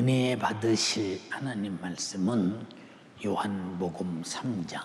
은혜 받으실 하나님 말씀은 요한복음 3장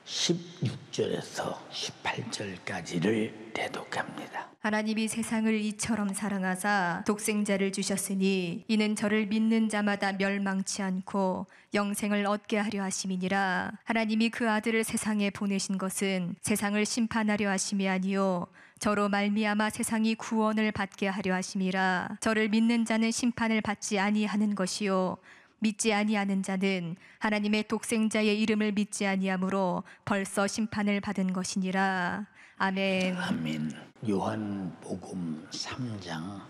16절에서 18절까지를 대독합니다. 하나님이 세상을 이처럼 사랑하사 독생자를 주셨으니 이는 저를 믿는 자마다 멸망치 않고 영생을 얻게 하려 하심이니라. 하나님이 그 아들을 세상에 보내신 것은 세상을 심판하려 하심이 아니요 저로 말미암아 세상이 구원을 받게 하려 하심이라. 저를 믿는 자는 심판을 받지 아니하는 것이요 믿지 아니하는 자는 하나님의 독생자의 이름을 믿지 아니하므로 벌써 심판을 받은 것이니라. 아멘. 아멘. 요한복음 3장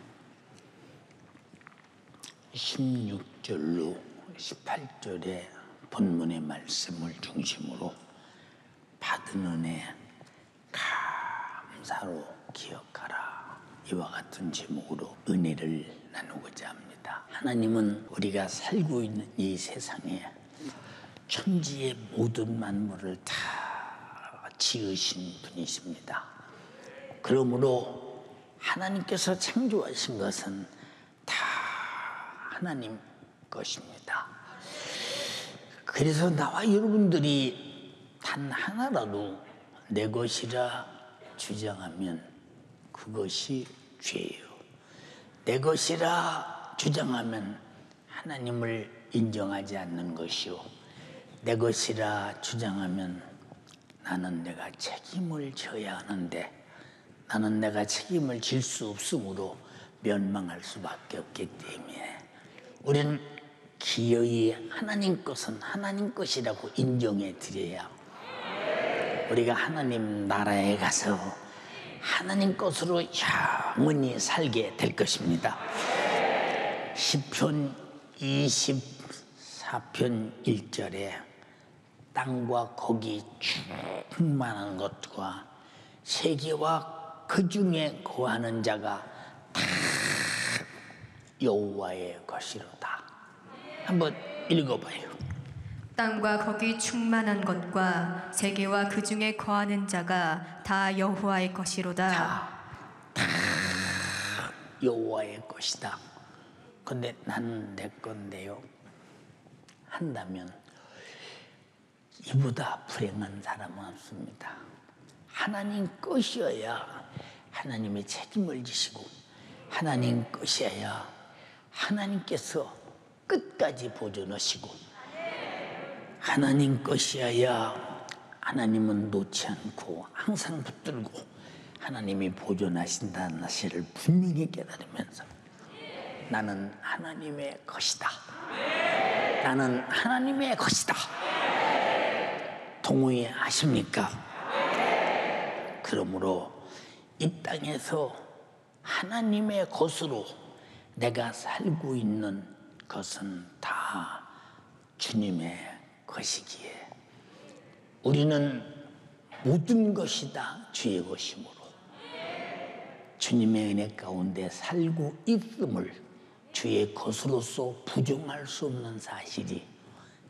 16절로 18절의 본문의 말씀을 중심으로 받은 은혜 감사로 기억하라, 이와 같은 제목으로 은혜를 나누고자 합니다. 하나님은 우리가 살고 있는 이 세상에 천지의 모든 만물을 다 지으신 분이십니다. 그러므로 하나님께서 창조하신 것은 다 하나님 것입니다. 그래서 나와 여러분들이 단 하나라도 내 것이라 주장하면 그것이 죄예요. 내 것이라 주장하면 하나님을 인정하지 않는 것이요, 내 것이라 주장하면 나는 내가 책임을 져야 하는데 나는 내가 책임을 질 수 없으므로 멸망할 수밖에 없기 때문에 우리는 기어이 하나님 것은 하나님 것이라고 인정해 드려야 우리가 하나님 나라에 가서 하나님 것으로 영원히 살게 될 것입니다. 시편 24편 1절에 땅과 거기 충만한 것과 세계와 그 중에 거하는 자가 다 여호와의 것이로다. 한번 읽어봐요. 땅과 거기 충만한 것과 세계와 그 중에 거하는 자가 다 여호와의 것이로다. 다 여호와의 것이다. 근데 나는 내 건데요 한다면 이보다 불행한 사람은 없습니다. 하나님 것이어야 하나님의 책임을 지시고 하나님 것이어야 하나님께서 끝까지 보존하시고 하나님 것이어야 하나님은 놓지 않고 항상 붙들고 하나님이 보존하신다는 사실을 분명히 깨달으면서 나는 하나님의 것이다. 나는 하나님의 것이다. 동의하십니까? 그러므로 이 땅에서 하나님의 것으로 내가 살고 있는 것은 다 주님의 것이기에 우리는 모든 것이 다 주의 것이므로 주님의 은혜 가운데 살고 있음을 주의 것으로서 부정할 수 없는 사실이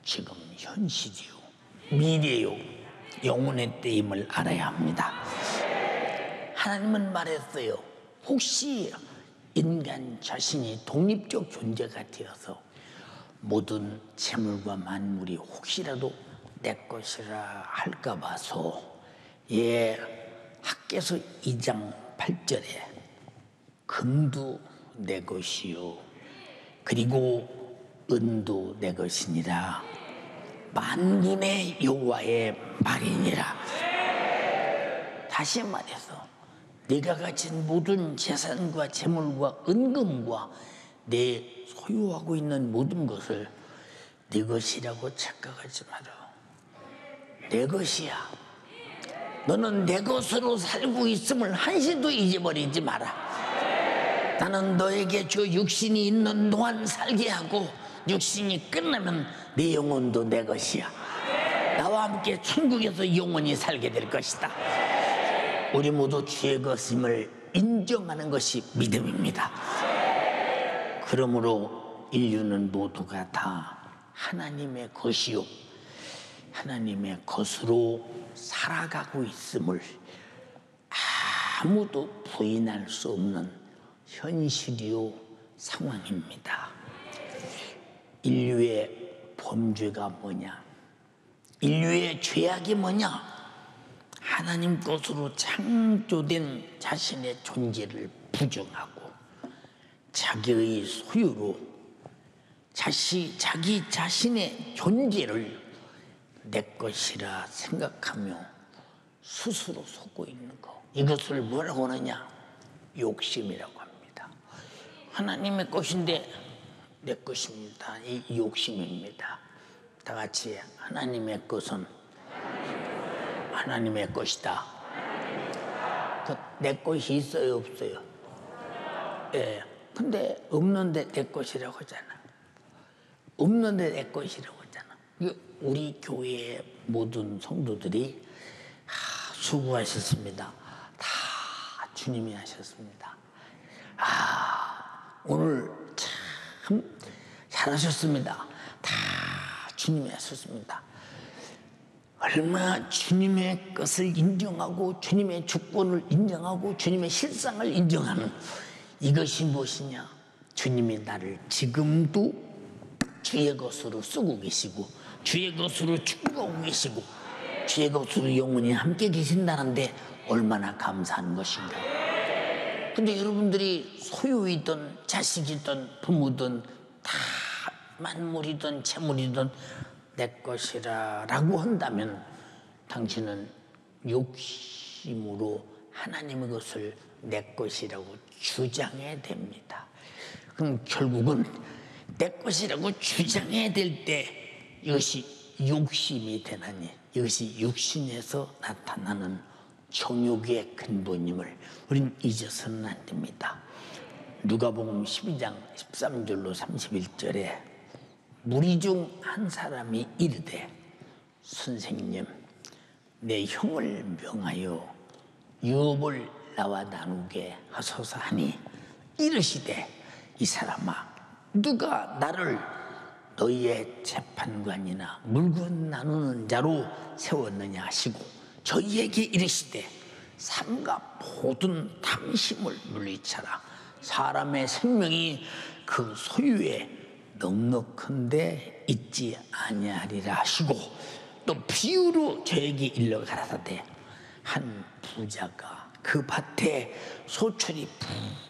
지금 현실이요 미래요 영혼의 때임을 알아야 합니다. 하나님은 말했어요. 혹시 인간 자신이 독립적 존재가 되어서 모든 재물과 만물이 혹시라도 내 것이라 할까 봐서 학개서 2장 8절에 금도 내 것이요 그리고 은도 내 것이니라 만군의 여호와의 말이니라. 다시 말해서 네가 가진 모든 재산과 재물과 은금과 내 소유하고 있는 모든 것을 네 것이라고 착각하지 마라. 내 것이야. 너는 내 것으로 살고 있음을 한시도 잊어버리지 마라. 나는 너에게 저 육신이 있는 동안 살게 하고 육신이 끝나면 네 영혼도 내 것이야. 나와 함께 천국에서 영원히 살게 될 것이다. 우리 모두 주의 것임을 인정하는 것이 믿음입니다. 그러므로 인류는 모두가 다 하나님의 것이요 하나님의 것으로 살아가고 있음을 아무도 부인할 수 없는 현실이요 상황입니다. 인류의 범죄가 뭐냐? 인류의 죄악이 뭐냐? 하나님 것으로 창조된 자신의 존재를 부정하고 자기의 소유로 자기 자신의 존재를 내 것이라 생각하며 스스로 속고 있는 것, 이것을 뭐라고 하느냐? 욕심이라고 합니다. 하나님의 것인데 내 것입니다. 이 욕심입니다. 다 같이 하나님의 것은 하나님의 것이다. 내 것이 있어요, 없어요? 예. 근데 없는데 내 것이라고 하잖아. 없는데 내 것이라고 하잖아. 우리 교회의 모든 성도들이 수고하셨습니다. 다 주님이 하셨습니다. 오늘 참 잘하셨습니다. 다 주님이 하셨습니다. 얼마나 주님의 것을 인정하고 주님의 주권을 인정하고 주님의 실상을 인정하는 이것이 무엇이냐? 주님이 나를 지금도 주의 것으로 쓰고 계시고 주의 것으로 축복하고 계시고 주의 것으로 영원히 함께 계신다는데 얼마나 감사한 것인가. 근데 여러분들이 소유이든 자식이든 부모든 다 만물이든 재물이든 내 것이라고 한다면 당신은 욕심으로 하나님의 것을 내 것이라고 주장해야 됩니다. 그럼 결국은 내 것이라고 주장해야 될 때 이것이 욕심이 되나니 이것이 육신에서 나타나는 정욕의 근본임을 우린 잊어서는 안 됩니다. 누가복음 12장 13절로 31절에 무리 중 한 사람이 이르되 선생님 내 형을 명하여 유업을 나와 나누게 하소서 하니 이르시되 이 사람아 누가 나를 너희의 재판관이나 물건 나누는 자로 세웠느냐 하시고 저희에게 이르시되 삼가 모든 탐심을 물리쳐라. 사람의 생명이 그 소유에 넉넉한데 있지 아니하리라 하시고 또 비유로 저에게 일러 가라사대 한 부자가 그 밭에 소출이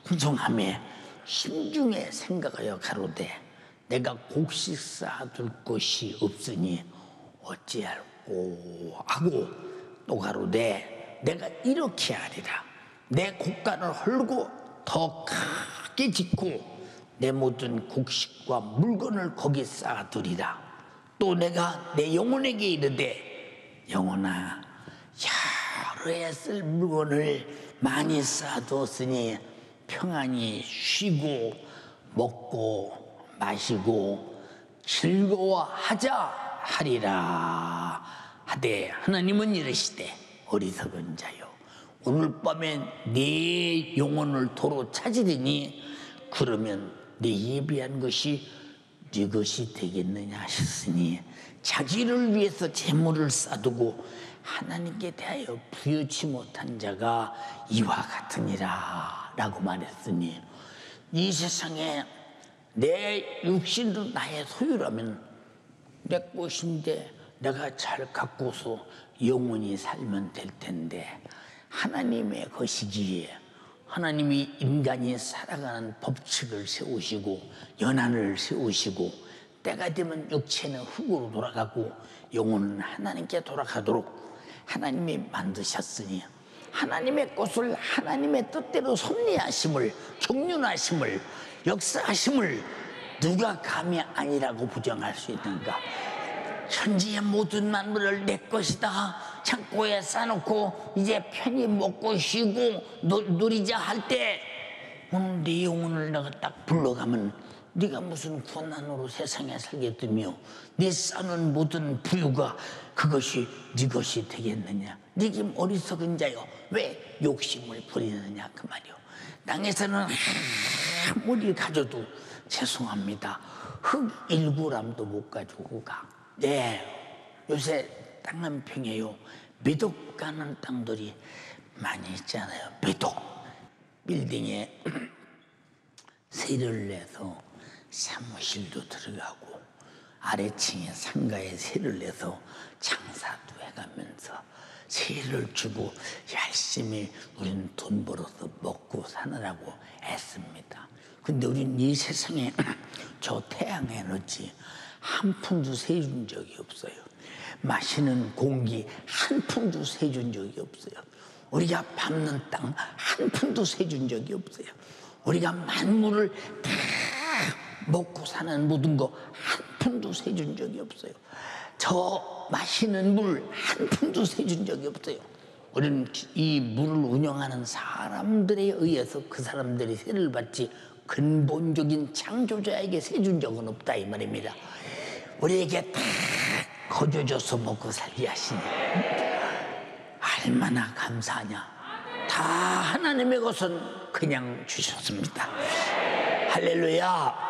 풍성하며 심중에 생각하여 가로되 내가 곡식 쌓아둘 곳이 없으니 어찌할꼬 하고 또 가로되 내가 이렇게 하리라. 내 곡간을 헐고 더 크게 짓고 내 모든 곡식과 물건을 거기 쌓아두리라. 또 내가 내 영혼에게 이르되 영혼아 여러 해 쓸 물건을 많이 쌓아두었으니 평안히 쉬고 먹고 마시고 즐거워하자 하리라 하되 하나님은 이르시되 어리석은 자여 오늘 밤에 네 영혼을 도로 찾으리니 그러면 네 예비한 것이 네 것이 되겠느냐 하셨으니 자기를 위해서 재물을 쌓아두고 하나님께 대하여 부여치 못한 자가 이와 같으니라 라고 말했으니 이 세상에 내 육신도 나의 소유라면 내 것인데 내가 잘 갖고서 영원히 살면 될 텐데 하나님의 것이기에 하나님이 인간이 살아가는 법칙을 세우시고 연한을 세우시고 때가 되면 육체는 흙으로 돌아가고 영혼은 하나님께 돌아가도록 하나님이 만드셨으니 하나님의 것을 하나님의 뜻대로 섭리하심을 경륜하심을 역사하심을 누가 감히 아니라고 부정할 수 있는가? 천지의 모든 만물을 내 것이다 창고에 쌓아놓고 이제 편히 먹고 쉬고 누리자 할 때 오늘 네 영혼을 내가 딱 불러가면 네가 무슨 고난으로 세상에 살겠으며 네 쌓는 모든 부유가 그것이 네 것이 되겠느냐? 네게 어리석은 자여 왜 욕심을 부리느냐 그 말이요. 땅에서는 아무리 가져도 죄송합니다. 흙 1g도 못 가지고 가. 네, 요새 땅 한 평에요 매독 가는 땅들이 많이 있잖아요. 매독 빌딩에 세를 내서 사무실도 들어가고 아래층에 상가에 세를 내서 장사도 해가면서 세를 주고 열심히 우리는 돈 벌어서 먹고 사느라고 애씁니다. 근데 우리는 이 세상에 저 태양에너지 한 푼도 세준 적이 없어요. 마시는 공기 한 푼도 세준 적이 없어요. 우리가 밟는 땅 한 푼도 세준 적이 없어요. 우리가 만물을 다 먹고 사는 모든 거 한 푼도 세준 적이 없어요. 저 마시는 물 한 푼도 세준 적이 없어요. 우리는 이 물을 운영하는 사람들에 의해서 그 사람들이 세를 받지 근본적인 창조자에게 세준 적은 없다 이 말입니다. 우리에게 다 거저줘서 먹고 살게 하시니 얼마나 감사하냐. 다 하나님의 것은 그냥 주셨습니다. 할렐루야.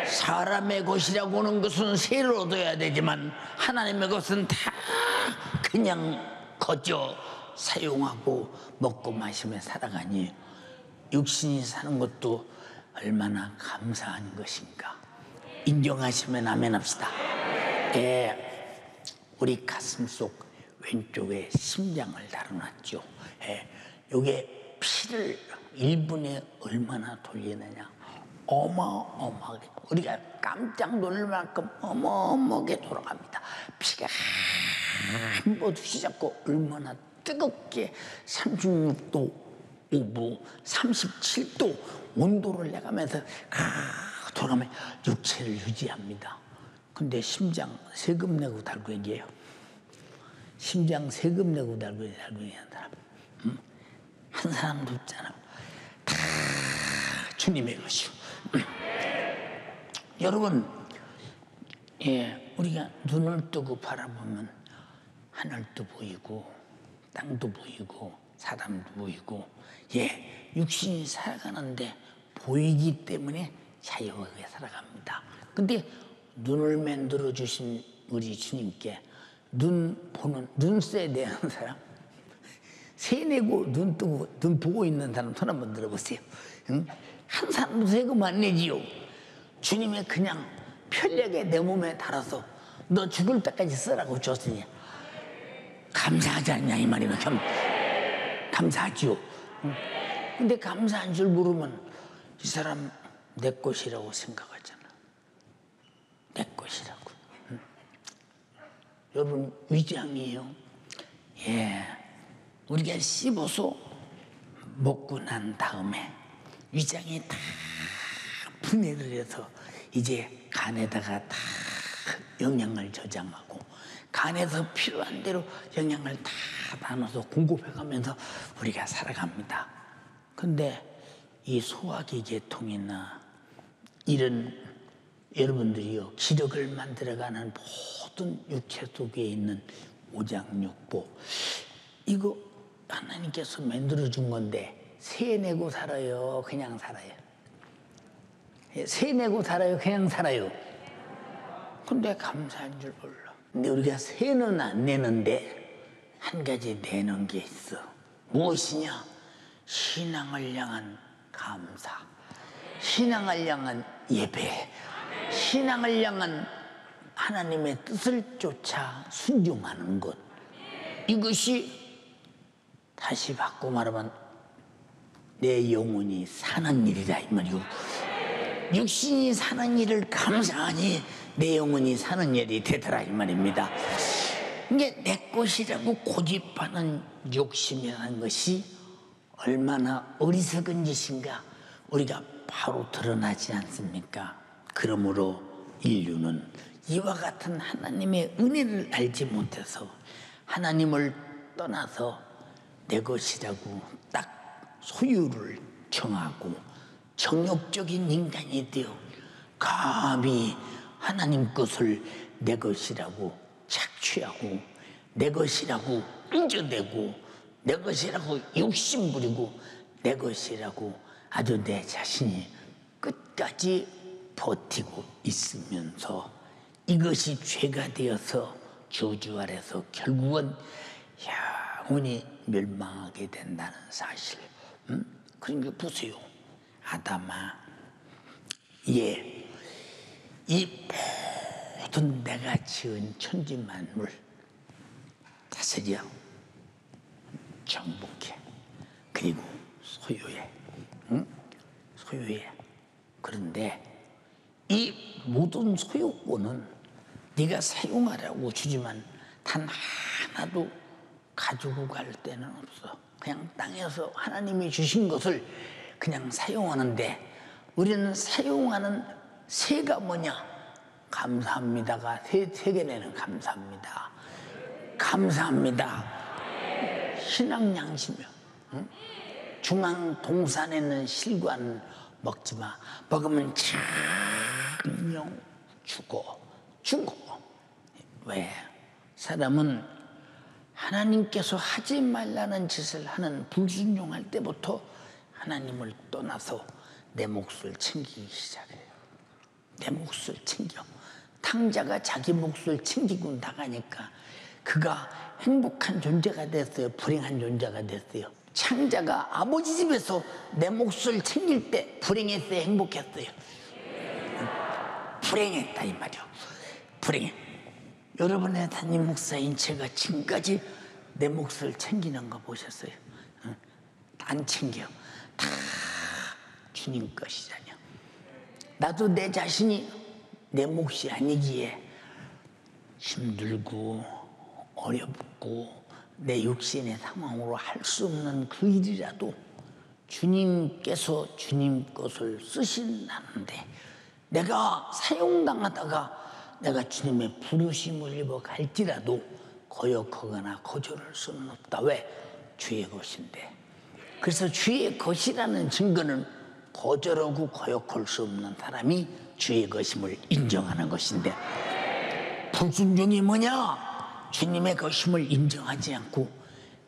사람의 것이라고 하는 것은 세를 얻어야 되지만 하나님의 것은 다 그냥 거저 사용하고 먹고 마시며 살아가니 육신이 사는 것도 얼마나 감사한 것인가. 인정하시면 아멘 합시다. 우리 가슴속 왼쪽에 심장을 달아놨죠. 요게 피를 1분에 얼마나 돌리느냐. 어마어마하게, 우리가 깜짝 놀랄 만큼 어마어마하게 돌아갑니다. 피가 한 번 휘잡고 얼마나 뜨겁게 36도 5부 37도 온도를 내가면서 돌아가면 육체를 유지합니다. 근데 심장 세금 내고 달고 얘기해요. 심장 세금 내고 달고 얘기하는 사람, 한 사람도 없잖아. 다 주님의 것이요. 여러분, 우리가 눈을 뜨고 바라보면 하늘도 보이고 땅도 보이고 사람도 보이고, 육신이 살아가는데 보이기 때문에 자유하게 살아갑니다. 근데 눈을 만들어 주신 우리 주님께 눈 보는, 눈세 대한 사람, 세 내고 눈 뜨고 눈 보고 있는 사람 손 한번 들어보세요. 응? 한 사람도 세금 안 내지요. 주님의 그냥 편리하게 내 몸에 달아서 너 죽을 때까지 쓰라고 줬으니 감사하지 않냐 이 말이면 감사하지요. 근데 감사한 줄 모르면 이 사람 내 것이라고 생각하잖아. 내 것이라고. 여러분, 위장이에요. 우리가 씹어서 먹고 난 다음에 위장이 다 분해를 해서 이제 간에다가 다 영양을 저장하고 간에서 필요한 대로 영양을 다 나눠서 공급해가면서 우리가 살아갑니다. 근데 이 소화기계통이나 이런 여러분들이요, 기력을 만들어가는 모든 육체 속에 있는 오장육부, 이거 하나님께서 만들어준 건데 세 내고 살아요, 그냥 살아요? 세 내고 살아요, 그냥 살아요? 근데 감사한 줄 몰라. 근데 우리가 세는 안 내는데 한 가지 내는 게 있어. 무엇이냐? 신앙을 향한 감사, 신앙을 향한 예배, 신앙을 향한 하나님의 뜻을 쫓아 순종하는 것. 이것이 다시 바꿔 말하면 내 영혼이 사는 일이라 이 말이고, 육신이 사는 일을 감사하니 내 영혼이 사는 일이 되더라 이 말입니다. 이게 내 것이라고 고집하는 욕심이라는 것이 얼마나 어리석은 짓인가 우리가 바로 드러나지 않습니까? 그러므로 인류는 이와 같은 하나님의 은혜를 알지 못해서 하나님을 떠나서 내 것이라고 딱 소유를 정하고 정욕적인 인간이 되어 감히 하나님 것을 내 것이라고 착취하고 내 것이라고 인정되고 내 것이라고 욕심부리고 내 것이라고 아주 내 자신이 끝까지 버티고 있으면서 이것이 죄가 되어서 저주 아래서 결국은 영원히 멸망하게 된다는 사실. 그러니까 보세요. 아담아, 이 모든 내가 지은 천지 만물 다스려 정복해. 그리고 소유해. 응? 소유해. 그런데 이 모든 소유권은 네가 사용하라고 주지만 단 하나도 가지고 갈 데는 없어. 그냥 땅에서 하나님이 주신 것을 그냥 사용하는데, 우리는 사용하는 세가 뭐냐? 감사합니다가 세 개내는 감사합니다. 감사합니다. 신앙 양심이요. 응? 중앙 동산에는 실관 먹지 마. 먹으면 장령 죽어. 왜? 사람은 하나님께서 하지 말라는 짓을 하는 불순종할 때부터 하나님을 떠나서 내 몫을 챙기기 시작해요. 내 몫을 챙겨. 탕자가 자기 몫을 챙기고 나가니까 그가 행복한 존재가 됐어요? 불행한 존재가 됐어요? 창자가 아버지 집에서 내 몫을 챙길 때 불행했어요? 행복했어요? 불행했다 이 말이요. 불행해. 여러분의 담임 목사인 제가 지금까지 내 몫을 챙기는 거 보셨어요? 안 챙겨. 다 주님 것이잖아요. 나도 내 자신이 내 몫이 아니기에 힘들고 어렵고 내 육신의 상황으로 할 수 없는 그 일이라도 주님께서 주님 것을 쓰신다는데, 내가 사용당하다가 내가 주님의 부르심을 입어 갈지라도 거역하거나 거절할 수는 없다. 왜? 주의 것인데. 그래서 주의 것이라는 증거는 거절하고 거역할 수 없는 사람이 주의 것임을 인정하는 것인데, 불순종이 뭐냐? 주님의 것임을 인정하지 않고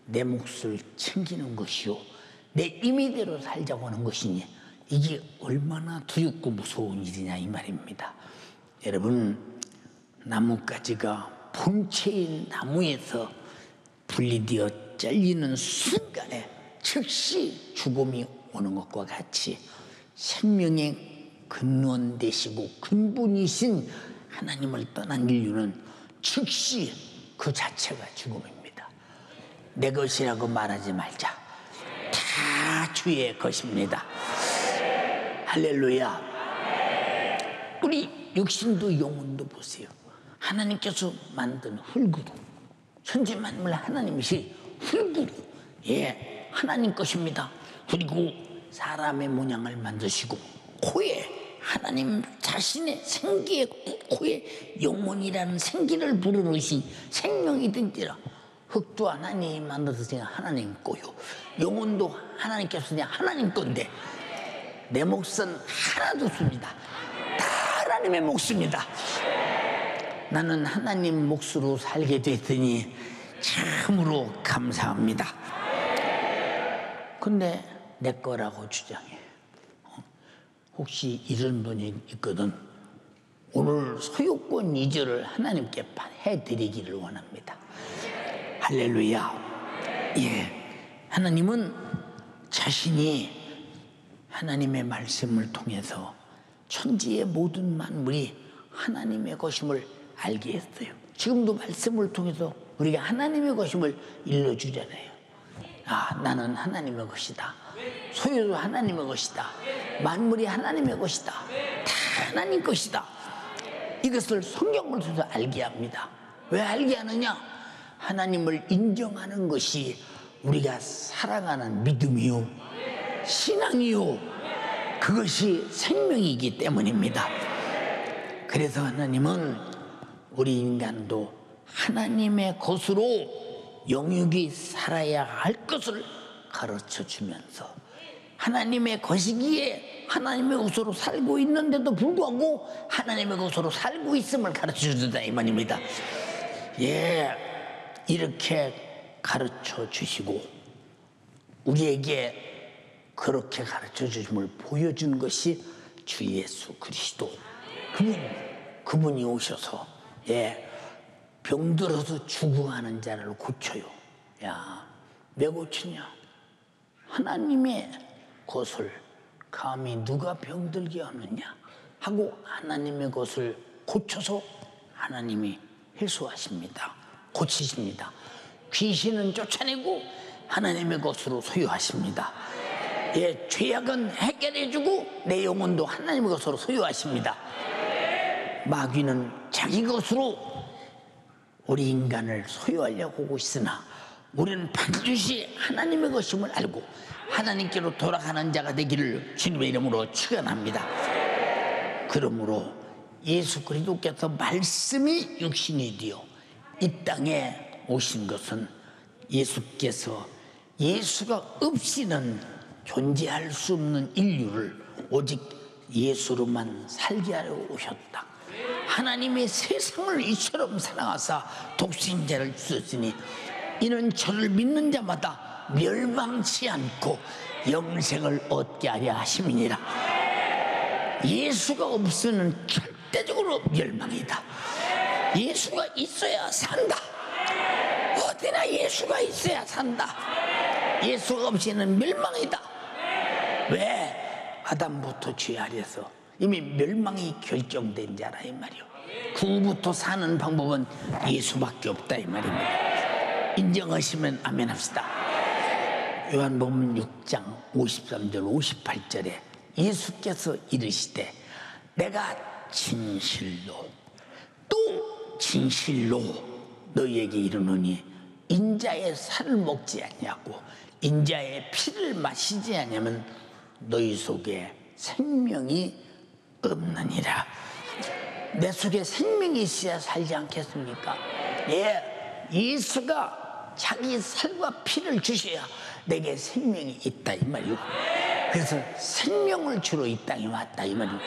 내 몫을 챙기는 것이요, 내 임의대로 살자고 하는 것이니 이게 얼마나 두렵고 무서운 일이냐 이 말입니다. 여러분, 나뭇가지가 본체인 나무에서 분리되어 잘리는 순간에 즉시 죽음이 오는 것과 같이 생명의 근원 되시고 근본이신 하나님을 떠난 인류는 즉시 그 자체가 죽음입니다. 내 것이라고 말하지 말자. 다 주의 것입니다. 할렐루야. 우리 육신도 영혼도 보세요. 하나님께서 만든 흙으로, 천지 만물 하나님이시 흙으로, 예, 하나님 것입니다. 그리고 사람의 모양을 만드시고 코에 하나님 자신의 생기의 코에 영혼이라는 생기를 불어넣으신 생명이든지라. 흙도 하나님이 만들어서 하나님 거요, 영혼도 하나님께서 그냥 하나님 건데 내 몫은 하나도 없습니다. 다 하나님의 몫입니다. 나는 하나님 몫으로 살게 됐으니 참으로 감사합니다. 근데 내 거라고 주장해. 혹시 이런 분이 있거든. 오늘 소유권 이전을 하나님께 해드리기를 원합니다. 할렐루야. 예, 하나님은 자신이 하나님의 말씀을 통해서 천지의 모든 만물이 하나님의 것임을 알게 했어요. 지금도 말씀을 통해서 우리가 하나님의 것임을 일러주잖아요. 아, 나는 하나님의 것이다. 소유도 하나님의 것이다. 만물이 하나님의 것이다. 다 하나님 것이다. 이것을 성경을 통해서 알게 합니다. 왜 알게 하느냐? 하나님을 인정하는 것이 우리가 살아가는 믿음이요, 신앙이요, 그것이 생명이기 때문입니다. 그래서 하나님은 우리 인간도 하나님의 것으로 영육이 살아야 할 것을 가르쳐 주면서, 하나님의 것이기에 하나님의 것으로 살고 있는데도 불구하고 하나님의 것으로 살고 있음을 가르쳐 준다 이 말입니다. 예, 이렇게 가르쳐 주시고 우리에게 그렇게 가르쳐 주심을 보여준 것이 주 예수 그리스도. 그분이 오셔서, 예, 병들어서 죽어가는 자를 고쳐요. 야, 왜 고치냐? 하나님의 것을 감히 누가 병들게 하느냐 하고 하나님의 것을 고쳐서 하나님이 해소하십니다. 고치십니다. 귀신은 쫓아내고 하나님의 것으로 소유하십니다. 예, 죄악은 해결해주고 내 영혼도 하나님의 것으로 소유하십니다. 마귀는 자기 것으로 우리 인간을 소유하려고 하고 있으나 우리는 반드시 하나님의 것임을 알고 하나님께로 돌아가는 자가 되기를 주님의 이름으로 축원합니다. 그러므로 예수 그리스도께서 말씀이 육신이 되어 이 땅에 오신 것은 예수께서 예수가 없이는 존재할 수 없는 인류를 오직 예수로만 살게 하려 오셨다. 하나님의 세상을 이처럼 사랑하사 독생자를 주셨으니 이는 저를 믿는 자마다 멸망치 않고 영생을 얻게 하려 하심이니라. 예수가 없으면 절대적으로 멸망이다. 예수가 있어야 산다. 어디나 예수가 있어야 산다. 예수가 없이는 멸망이다. 왜? 아담부터 죄 아래서 이미 멸망이 결정된 자라 이 말이요. 그부터 사는 방법은 예수밖에 없다 이 말입니다. 인정하시면 아멘 합시다. 요한복음 6장 53절 58절에 예수께서 이르시되 내가 진실로 또 진실로 너희에게 이르노니 인자의 살을 먹지 아니하고 인자의 피를 마시지 아니하면 너희 속에 생명이 없느니라. 내 속에 생명이 있어야 살지 않겠습니까? 예, 예수가 자기 살과 피를 주셔야 내게 생명이 있다 이 말이요. 그래서 생명을 주러 이 땅에 왔다 이 말이요.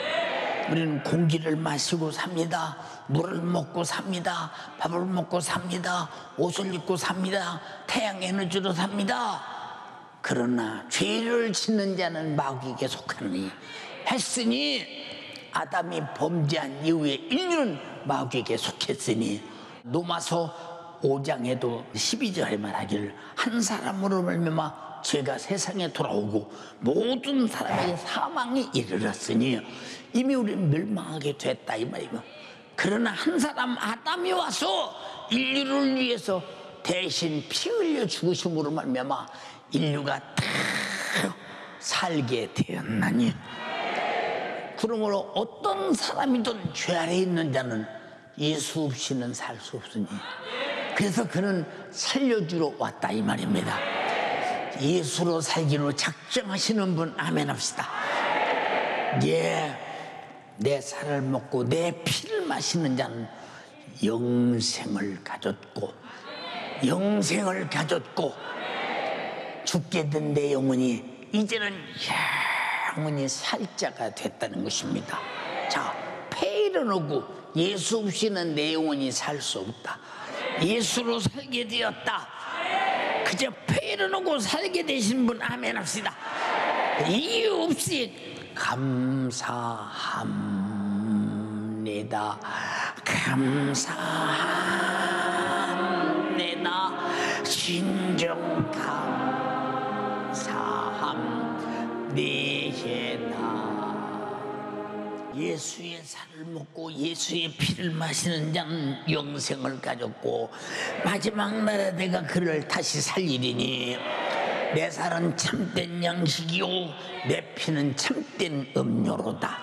우리는 공기를 마시고 삽니다. 물을 먹고 삽니다. 밥을 먹고 삽니다. 옷을 입고 삽니다. 태양 에너지로 삽니다. 그러나 죄를 짓는 자는 마귀에게 속하니 했으니 아담이 범죄한 이후에 인류는 마귀에게 속했으니 로마서 5장에도 12절에 말하기를 한 사람으로 말미암아 죄가 세상에 돌아오고 모든 사람에게 사망이 이르렀으니 이미 우리는 멸망하게 됐다 이 말이고, 그러나 한 사람 아담이 와서 인류를 위해서 대신 피 흘려 죽으심으로 말미암아 인류가 다 살게 되었나니, 그러므로 어떤 사람이든 죄 아래 있는 자는 예수 없이는 살 수 없으니 그래서 그는 살려주러 왔다 이 말입니다. 예수로 살기로 작정하시는 분 아멘 합시다. 예, 내 살을 먹고 내 피를 마시는 자는 영생을 가졌고 죽게 된 내 영혼이 이제는 영원히 살자가 됐다는 것입니다. 자, 폐일은 오고 예수 없이는 내 영혼이 살 수 없다. 예수로 살게 되었다. 그저 폐일은 오고 살게 되신 분 아멘 합시다. 이유 없이 감사합니다. 감사합니다. 진정 감사합니다. 예수의 살을 먹고 예수의 피를 마시는 자는 영생을 가졌고 마지막 날에 내가 그를 다시 살리리니 내 살은 참된 양식이요 내 피는 참된 음료로다.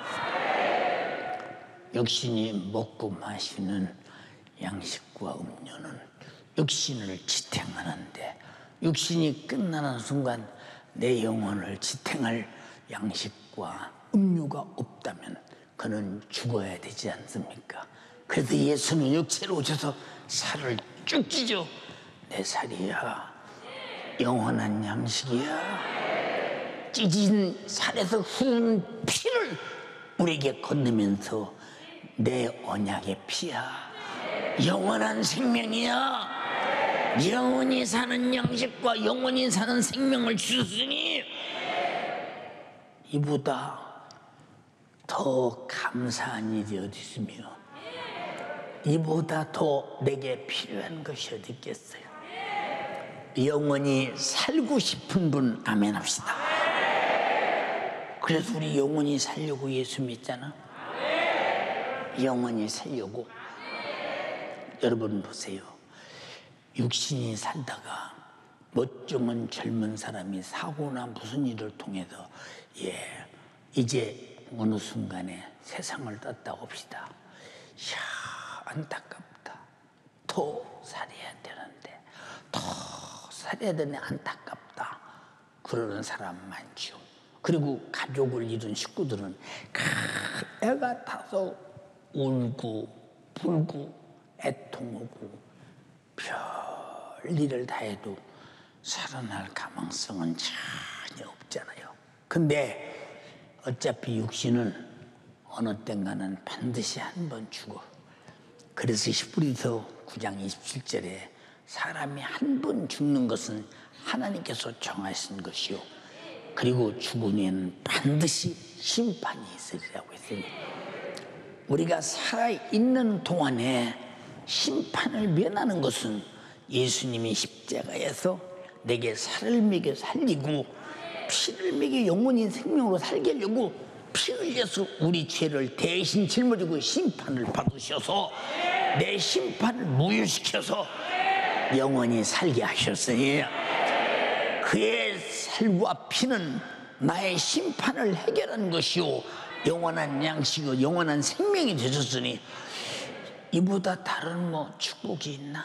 육신이 먹고 마시는 양식과 음료는 육신을 지탱하는데 육신이 끝나는 순간 내 영혼을 지탱할 양식과 음료가 없다면 그는 죽어야 되지 않습니까? 그래서 예수는 육체로 오셔서 살을 쭉 찢어 내 살이야 영원한 양식이야. 찢은 살에서 흐르는 피를 우리에게 건네면서 내 언약의 피야 영원한 생명이야. 영원히 사는 양식과 영원히 사는 생명을 주셨으니 이보다 더 감사한 일이 어디 있으며 이보다 더 내게 필요한 것이 어디 있겠어요. 영원히 살고 싶은 분 아멘 합시다. 그래서 우리 영원히 살려고 예수 믿잖아. 영원히 살려고 여러분 보세요. 육신이 살다가 멋쩍은 젊은 사람이 사고나 무슨 일을 통해서 이제 어느 순간에 세상을 떴다고 봅시다. 이야, 안타깝다. 더 살아야 되는데, 더 살아야 되네, 안타깝다. 그러는 사람 많죠. 그리고 가족을 이룬 식구들은 애가 타서 울고 불고 애통하고 별일을 다 해도 살아날 가망성은 전혀 없잖아요. 근데 어차피 육신은 어느 땐가는 반드시 한 번 죽어. 그래서 히브리서 9장 27절에 사람이 한 번 죽는 것은 하나님께서 정하신 것이요, 그리고 죽은 후에는 반드시 심판이 있으리라고 했으니, 우리가 살아있는 동안에 심판을 면하는 것은 예수님이 십자가에서 내게 살을 먹여 살리고 피를 먹여 영원히 생명으로 살게 하려고 피 흘려서 우리 죄를 대신 짊어지고 심판을 받으셔서 내 심판을 무효시켜서 영원히 살게 하셨어요. 그의 살과 피는 나의 심판을 해결한 것이요, 영원한 양식이요 영원한 생명이 되셨으니, 이보다 다른 축복이 있나?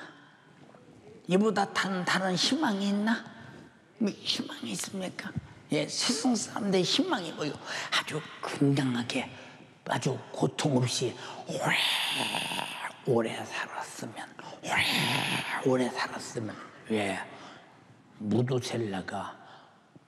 이보다 다른 희망이 있나? 희망이 있습니까? 세상 사람들의 희망이 뭐요? 아주 건강하게, 아주 고통 없이 오래 살았으면. 왜? 무두셀라가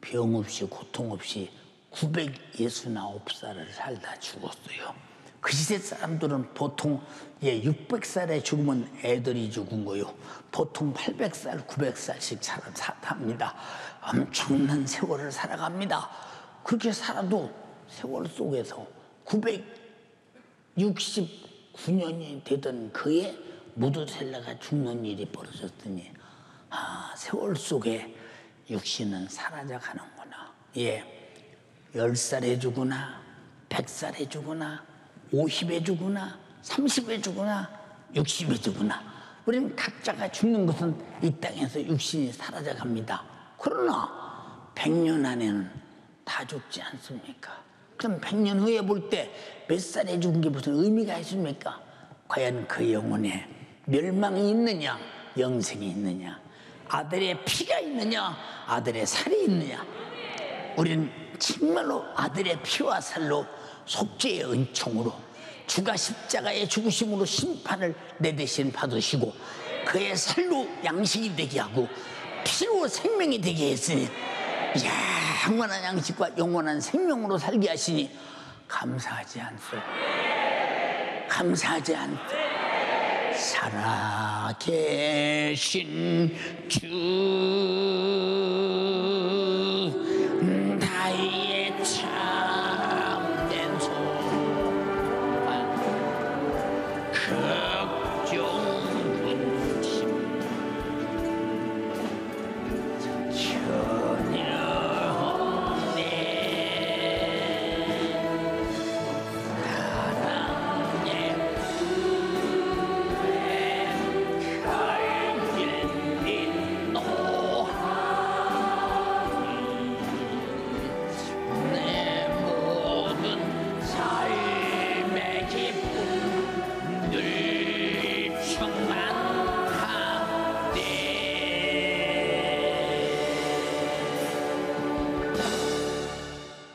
병 없이 고통 없이 969살을 살다 죽었어요. 그 시대 사람들은 보통 600살에 죽으면 애들이 죽은 거요. 보통 800살, 900살씩 삽니다. 엄청난 세월을 살아갑니다. 그렇게 살아도 세월 속에서 969년이 되던 그의 무두셀라가 죽는 일이 벌어졌더니, 세월 속에 육신은 사라져 가는구나. 10살에 죽으나 100살에 죽으나 50에 죽으나 30에 죽으나 60에 죽으나 우리는 각자가 죽는 것은 이 땅에서 육신이 사라져 갑니다. 그러나 100년 안에는 다 죽지 않습니까? 그럼 100년 후에 볼 때 몇 살에 죽은 게 무슨 의미가 있습니까? 과연 그 영혼에 멸망이 있느냐, 영생이 있느냐, 아들의 피가 있느냐, 아들의 살이 있느냐. 우리는 정말로 아들의 피와 살로 속죄의 은총으로 주가 십자가의 죽으심으로 심판을 내 대신 받으시고 그의 살로 양식이 되게 하고 피로 생명이 되게 했으니, 영원한 양식과 영원한 생명으로 살게 하시니 감사하지 않소? 감사하지 않소? 살아계신 주 나의 참된 소망 극정분심 전혀없네. 사랑의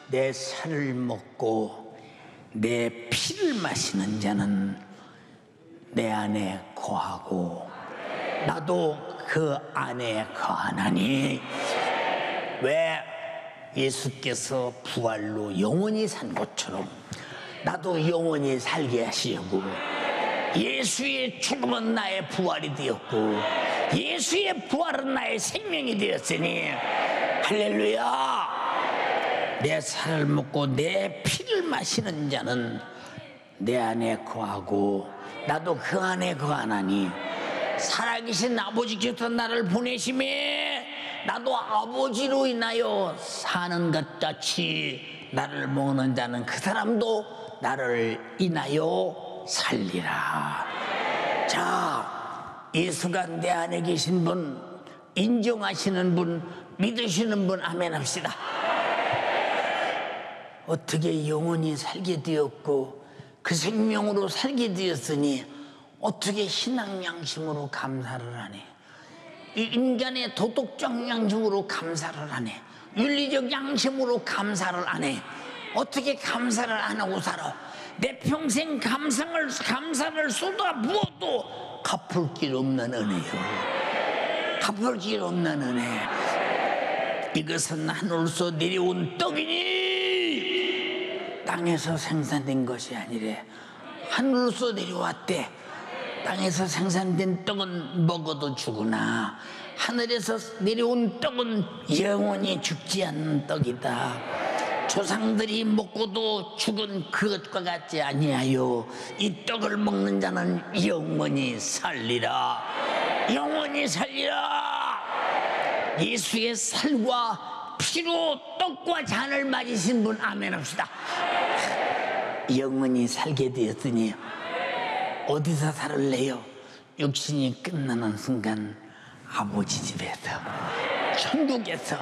내 살을 먹고 내 피를 마시는 자는 내 안에 거하고 나도 그 안에 거하나니. 왜? 예수께서 부활로 영원히 산 것처럼 나도 영원히 살게 하시려고. 예수의 죽음은 나의 부활이 되었고 예수의 부활은 나의 생명이 되었으니 할렐루야. 내 살을 먹고 내 피를 마시는 자는 내 안에 거하고 나도 그 안에 거하나니. 살아계신 아버지께서 나를 보내심에 나도 아버지로 인하여 사는 것 같이 나를 먹는 자는 그 사람도 나를 인하여 살리라. 자, 예수가 내 안에 계신 분, 인정하시는 분, 믿으시는 분 아멘 합시다. 어떻게 영원히 살게 되었고 그 생명으로 살게 되었으니 어떻게 신앙 양심으로 감사를 하네. 이 인간의 도덕적 양심으로 감사를 하네. 윤리적 양심으로 감사를 안 해. 어떻게 감사를 안 하고 살아? 내 평생 감사를 쏟아부어도 갚을 길 없는 은혜요. 갚을 길 없는 은혜. 이것은 하늘에서 내려온 떡이니 땅에서 생산된 것이 아니래. 하늘에서 내려왔대. 땅에서 생산된 떡은 먹어도 죽으나 하늘에서 내려온 떡은 영원히 죽지 않는 떡이다. 조상들이 먹고도 죽은 그것과 같지 아니하여 이 떡을 먹는 자는 영원히 살리라. 영원히 살리라. 예수의 살과 피로 떡과 잔을 맞으신 분 아멘 합시다. 영원히 살게 되었으니 어디서 살을래요? 육신이 끝나는 순간 아버지 집에서, 천국에서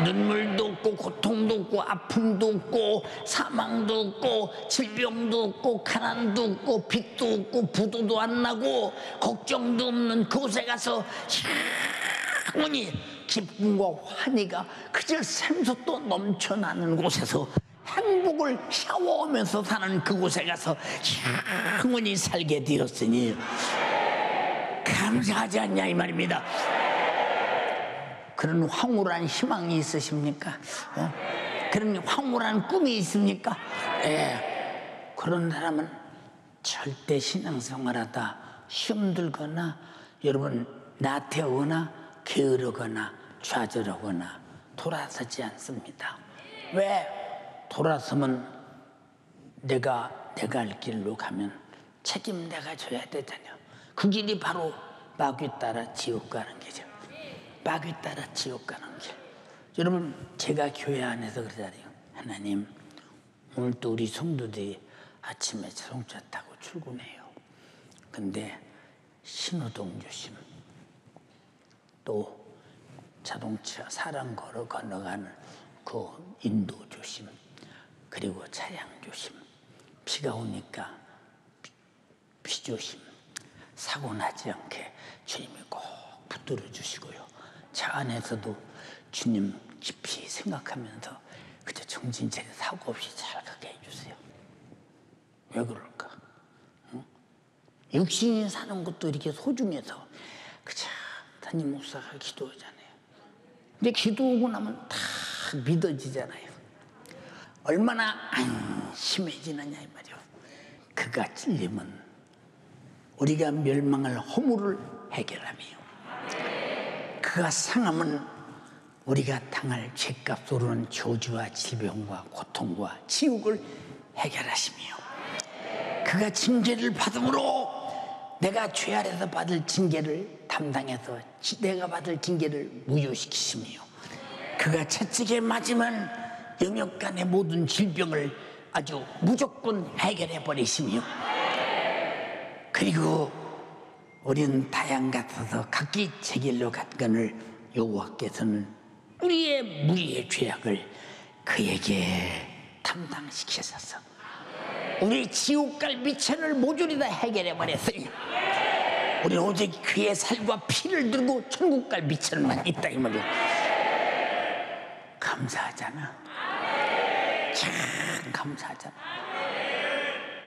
눈물도 없고 고통도 없고 아픔도 없고 사망도 없고 질병도 없고 가난도 없고 빚도 없고 부도도 안 나고 걱정도 없는 그곳에 가서 영원히 기쁨과 환희가 그저 샘솟도 넘쳐나는 곳에서 행복을 샤워하면서 사는 그곳에 가서 영원히 살게 되었으니 감사하지 않냐 이 말입니다. 그런 황홀한 희망이 있으십니까? 그런 황홀한 꿈이 있습니까? 그런 사람은 절대 신앙생활하다 힘들거나 여러분 나태하거나 게으르거나 좌절하거나 돌아서지 않습니다. 왜? 돌아서면 내가 할 길로 가면 책임 내가 져야 되잖아요. 그 길이 바로 마귀 따라 지옥 가는 길이죠. 마귀 따라 지옥 가는 길. 여러분 제가 교회 안에서 그러잖아요. 하나님 오늘 또 우리 성도들이 아침에 자동차 타고 출근해요. 근데 신호등 조심, 또 자동차 사람 건너가는 그 인도 조심, 그리고 차량 조심, 비가 오니까 비 조심, 사고 나지 않게 주님이 꼭 붙들어 주시고요. 차 안에서도 주님 깊이 생각하면서 그저 정신 차려 사고 없이 잘 가게 해주세요. 왜 그럴까? 응? 육신이 사는 것도 이렇게 소중해서 그저 담임 목사가 기도하잖아요. 근데 기도하고 나면 다 믿어지잖아요. 얼마나 안심해지느냐 이 말이요. 그가 찔리면 우리가 멸망할 허물을 해결하며 그가 상하면 우리가 당할 죄값으로는 저주와 질병과 고통과 지옥을 해결하시며 그가 징계를 받음으로 내가 죄 아래서 받을 징계를 담당해서 내가 받을 징계를 무효시키시며 그가 채찍에 맞으면 영역간의 모든 질병을 아주 무조건 해결해 버리시며 그리고 우리는 다양 같아서 각기 제 길로 갔거늘 여호와께서는 우리의 무리의 죄악을 그에게 담당시키셔서 우리 지옥 갈 미천을 모조리 다 해결해 버렸어요. 우리는 오직 그의 살과 피를 들고 천국 갈 미천만 있다 이 말이야. 감사하잖아. 참 감사하잖아.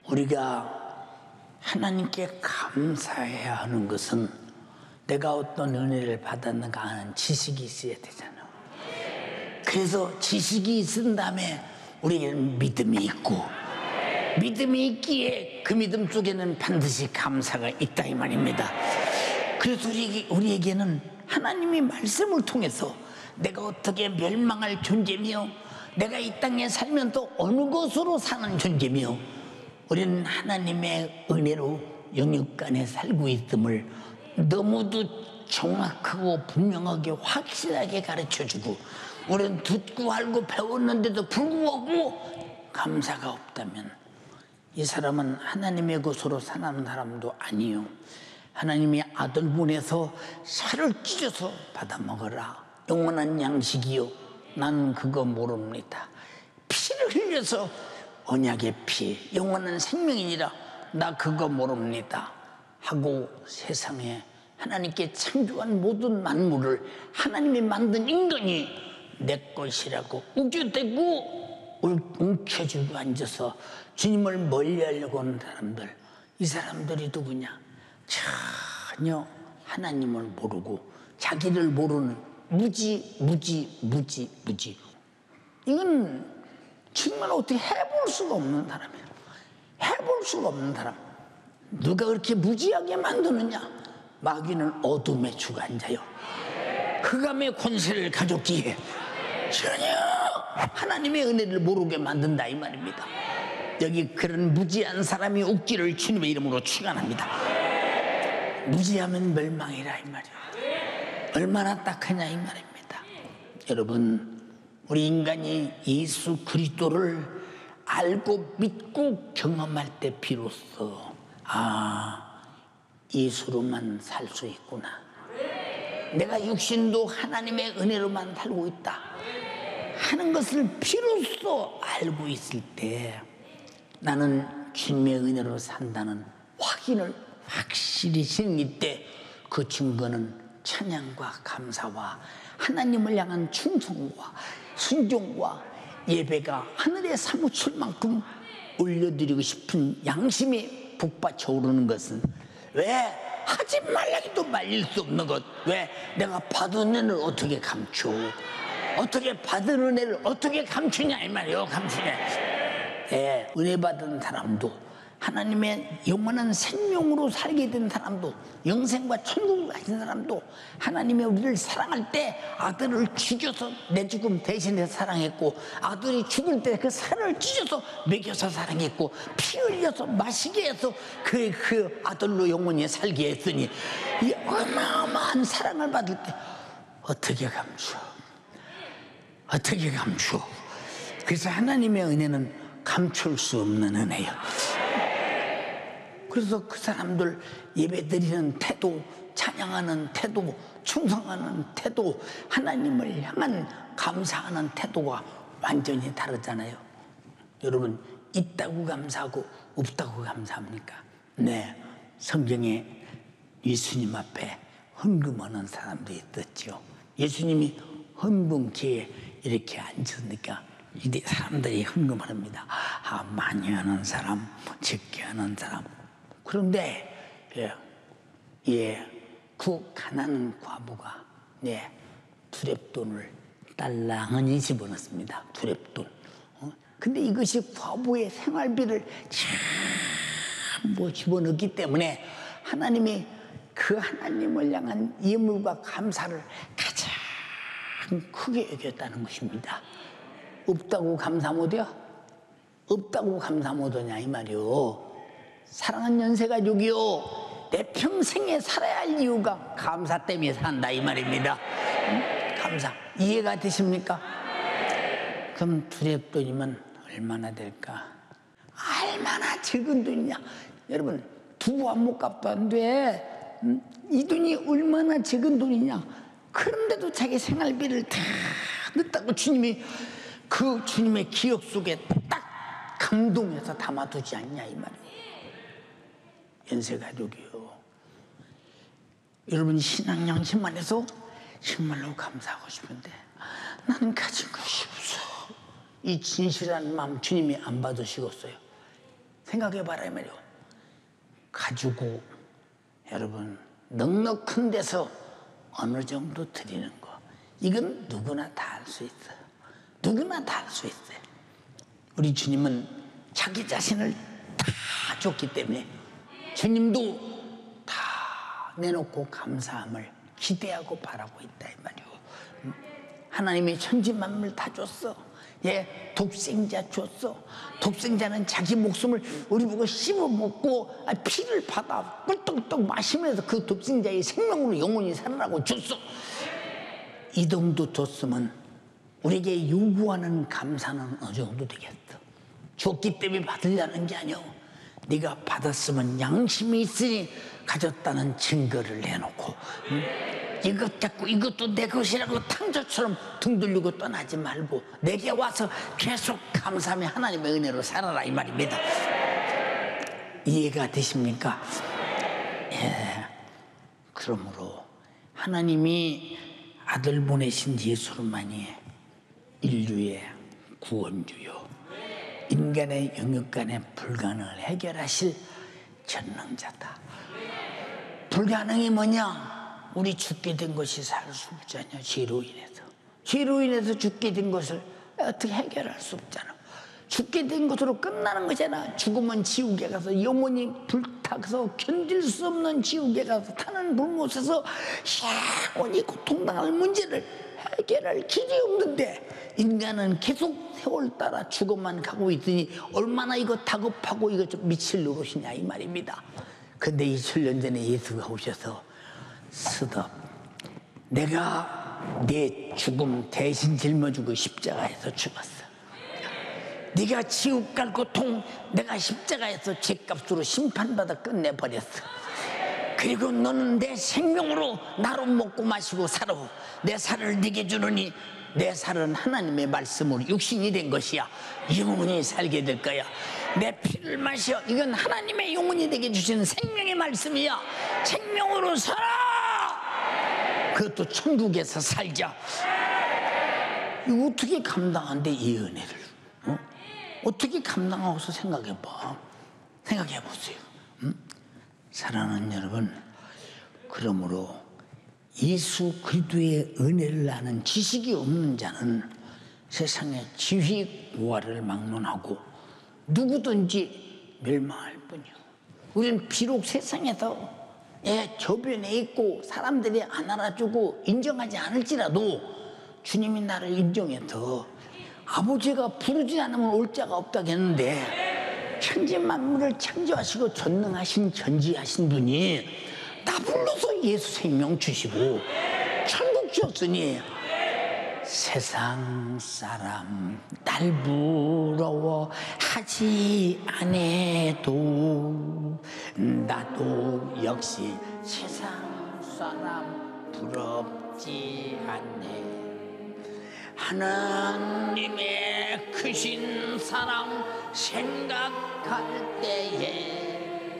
우리가 하나님께 감사해야 하는 것은 내가 어떤 은혜를 받았는가 하는 지식이 있어야 되잖아. 그래서 지식이 있은 다음에 우리에게는 믿음이 있고 믿음이 있기에 그 믿음 속에는 반드시 감사가 있다 이 말입니다. 그래서 우리에게는 하나님의 말씀을 통해서 내가 어떻게 멸망할 존재며 내가 이 땅에 살면서 어느 것으로 사는 존재며 우리는 하나님의 은혜로 영육간에 살고 있음을 너무도 정확하고 분명하게 확실하게 가르쳐주고 우리는 듣고 알고 배웠는데도 불구하고 감사가 없다면 이 사람은 하나님의 것으로 사는 사람도 아니요 하나님이 아들 보내서 살을 찢어서 받아 먹어라. 영원한 양식이요. 나는 그거 모릅니다. 피를 흘려서 언약의 피, 영원한 생명이니라. 나 그거 모릅니다. 하고 세상에 하나님께 창조한 모든 만물을 하나님이 만든 인간이 내 것이라고 우겨대고 움켜쥐고 앉아서 주님을 멀리하려고 하는 사람들, 이 사람들이 누구냐? 전혀 하나님을 모르고 자기를 모르는 무지. 이건 정말 어떻게 해볼 수가 없는 사람이에요. 해볼 수가 없는 사람. 누가 그렇게 무지하게 만드느냐? 마귀는 어둠에 주관자요, 흑암의 권세를 가졌기에 전혀 하나님의 은혜를 모르게 만든다 이 말입니다. 여기 그런 무지한 사람이 없기를 주님의 이름으로 축원합니다. 무지하면 멸망이라 이 말이에요. 얼마나 딱하냐 이 말입니다. 여러분, 우리 인간이 예수 그리스도를 알고 믿고 경험할 때 비로소 예수로만 살 수 있구나. 내가 육신도 하나님의 은혜로만 살고 있다 하는 것을 비로소 알고 있을 때 나는 주님의 은혜로 산다는 확인을 확실히 생길 때 그 증거는 찬양과 감사와 하나님을 향한 충성과 순종과 예배가 하늘에 사무칠 만큼 올려드리고 싶은 양심이 북받쳐 오르는 것은 왜 하지 말라기도 말릴 수 없는 것, 왜 내가 받은 은혜를 어떻게 감춰? 어떻게 받은 은혜를 어떻게 감추냐 이 말이에요. 감추냐. 예, 은혜 받은 사람도 하나님의 영원한 생명으로 살게 된 사람도 영생과 천국을 가진 사람도 하나님의 우리를 사랑할 때 아들을 죽여서 내 죽음 대신해서 사랑했고 아들이 죽을 때 그 살을 찢어서 먹여서 사랑했고 피 흘려서 마시게 해서 그 아들로 영원히 살게 했으니 이 어마어마한 사랑을 받을 때 어떻게 감추어? 어떻게 감추어? 그래서 하나님의 은혜는 감출 수 없는 은혜예요. 그래서 그 사람들 예배드리는 태도, 찬양하는 태도, 충성하는 태도, 하나님을 향한 감사하는 태도가 완전히 다르잖아요. 여러분, 있다고 감사하고 없다고 감사합니까? 네, 성경에 예수님 앞에 헌금하는 사람들이 있었죠. 예수님이 헌금기에 이렇게 앉으니까 이 사람들이 헌금을 합니다. 많이 하는 사람, 적게 하는 사람. 그런데 그 가난한 과부가 두렙돈을 딸랑하니 집어넣습니다. 두렙돈. 근데 이것이 과부의 생활비를 전부 집어넣기 때문에 하나님이 그 하나님을 향한 예물과 감사를 가장 크게 여겼다는 것입니다. 없다고 감사 못해요? 없다고 감사 못하냐 이 말이요. 사랑하는 연세가족이요, 내 평생에 살아야 할 이유가 감사 때문에 산다 이 말입니다. 감사 이해가 되십니까? 그럼 두렙돈이면 얼마나 될까? 얼마나 적은 돈이냐. 여러분, 두부 한 모값도 안 돼. 이 돈이 얼마나 적은 돈이냐. 그런데도 자기 생활비를 다 넣었다고 주님이 그 주님의 기억 속에 딱 감동해서 담아두지 않냐 이 말이에요. 연세가족이요, 여러분 신앙 양심만 해서 정말로 감사하고 싶은데 나는 가진 것이 없어. 이 진실한 마음 주님이 안 받으시겠어요? 생각해봐라 이 말이에요. 가지고 여러분 넉넉한 데서 어느 정도 드리는 거, 이건 누구나 다 할 수 있어요. 누구나 다 할 수 있어요. 우리 주님은 자기 자신을 다 줬기 때문에 주님도 다 내놓고 감사함을 기대하고 바라고 있다 이 말이에요. 하나님이 천지 만물 다 줬어. 독생자 줬어. 독생자는 자기 목숨을 우리 보고 씹어 먹고 피를 받아 꿀떡꿀떡 마시면서 그 독생자의 생명으로 영원히 살아라고 줬어. 이 정도 줬으면 우리에게 요구하는 감사는 어느 정도 되겠어? 줬기 때문에 받으려는 게 아니오. 네가 받았으면 양심이 있으니 가졌다는 증거를 내놓고, 이것 갖고 이것도 내 것이라고 탕자처럼 등 돌리고 떠나지 말고 내게 와서 계속 감사하며 하나님의 은혜로 살아라, 이 말입니다. 이해가 되십니까? 예. 그러므로 하나님이 아들 보내신 예수만이 인류의 구원주요, 인간의 영역 간의 불가능을 해결하실 전능자다. 불가능이 뭐냐? 우리 죽게 된 것이 살 수 없잖아요. 죄로 인해서 죽게 된 것을 어떻게 해결할 수 없잖아. 죽게 된 것으로 끝나는 거잖아. 죽으면 지옥에 가서 영원히 불타서 견딜 수 없는 지옥에 가서 타는 불못에서 영원히 고통당할 문제를 해결할 길이 없는데, 인간은 계속 세월 따라 죽어만 가고 있더니 얼마나 이거 다급하고 이거 좀 미칠 노릇이냐, 이 말입니다. 근데 2000년 전에 예수가 오셔서 스톱, 내가 내 죽음 대신 짊어지고 십자가에서 죽었어. 네가 지옥 갈 고통 내가 십자가에서 죄값으로 심판받아 끝내버렸어. 그리고 너는 내 생명으로 나로 먹고 마시고 살아. 내 살을 네게 주느니 내 살은 하나님의 말씀으로 육신이 된 것이야. 영원히 살게 될 거야. 내 피를 마셔. 이건 하나님의 영혼이 되게 주시는 생명의 말씀이야. 생명으로 살아. 그것도 천국에서 살자. 이거 어떻게 감당한대, 이 은혜를? 어떻게 감당하고서 생각해봐. 생각해보세요. 사랑하는 여러분, 그러므로 예수 그리스도의 은혜를 아는 지식이 없는 자는 세상의 지휘 고하를 막론하고 누구든지 멸망할 뿐이요. 우리는 비록 세상에서 저변에 있고 사람들이 안 알아주고 인정하지 않을지라도 주님이 나를 인정해서 아버지가 부르지 않으면 올 자가 없다고 했는데, 천지 만물을 창조하시고 전능하신 전지하신 분이 나 불러서 예수 생명 주시고 천국 주었으니 세상 사람 날 부러워하지 않아도 나도 역시 세상 사람 부럽지 않네. 하나님의 크신 사랑 생각할 때에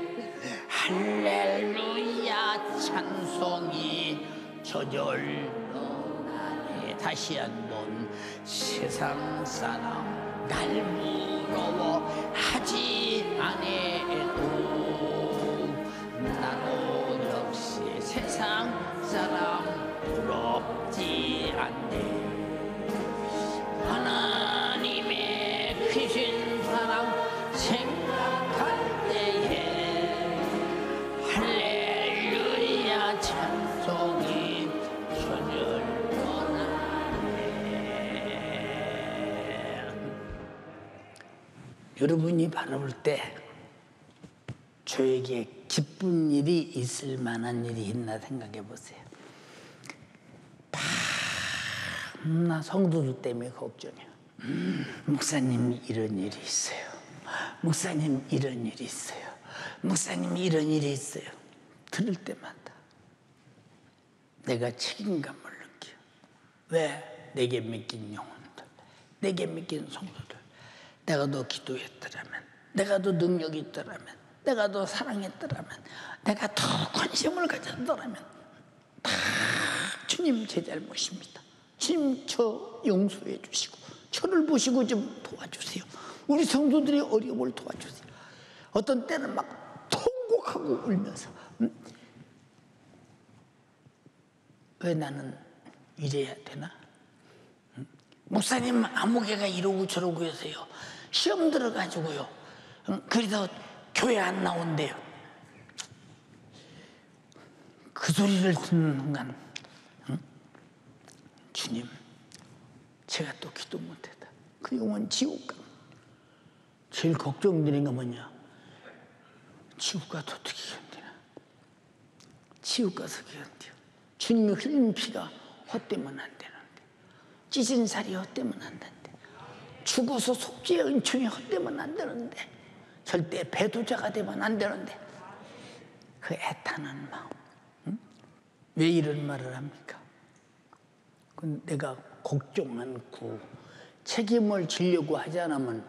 할렐루야 찬송이 저절로 나네. 다시 한번 세상 사람 날 부러워하지 않아도 나도 역시 세상 사람 부럽지 않네. 하나님의 크신 사랑 생각할 때에 할렐루야 찬송이 저절로 나네. 여러분이 바라볼 때 저에게 기쁜 일이 있을 만한 일이 있나 생각해 보세요. 나 성도들 때문에 걱정이야. 목사님 이런 일이 있어요. 목사님 이런 일이 있어요. 목사님 이런 일이 있어요. 들을 때마다 내가 책임감을 느껴. 왜? 내게 맡긴 영혼들, 내게 맡긴 성도들, 내가 더 기도했더라면, 내가 더 능력이 있더라면, 내가 더 사랑했더라면, 내가 더 관심을 가졌더라면 다 주님 제 잘못입니다. 주님 저 용서해 주시고 저를 보시고 좀 도와주세요. 우리 성도들이 어려움을 도와주세요. 어떤 때는 막 통곡하고 울면서 왜 나는 이래야 되나? 목사님 아무개가 이러고 저러고 해서요, 시험 들어가지고요, 그래서 교회 안 나온대요. 그 소리를 듣는 순간 주님, 제가 또 기도 못했다. 그 영혼 지옥 가. 제일 걱정되는 건 뭐냐? 지옥 가서 어떻게 견디나? 지옥 가서 견뎌. 주님이 흘린 피가 헛되면 안 되는데, 찢은 살이 헛되면 안 되는데, 죽어서 속죄의 은총이 헛되면 안 되는데, 절대 배도자가 되면 안 되는데 그 애타는 마음. 응? 왜 이런 말을 합니까? 내가 걱정 않고 책임을 지려고 하지 않으면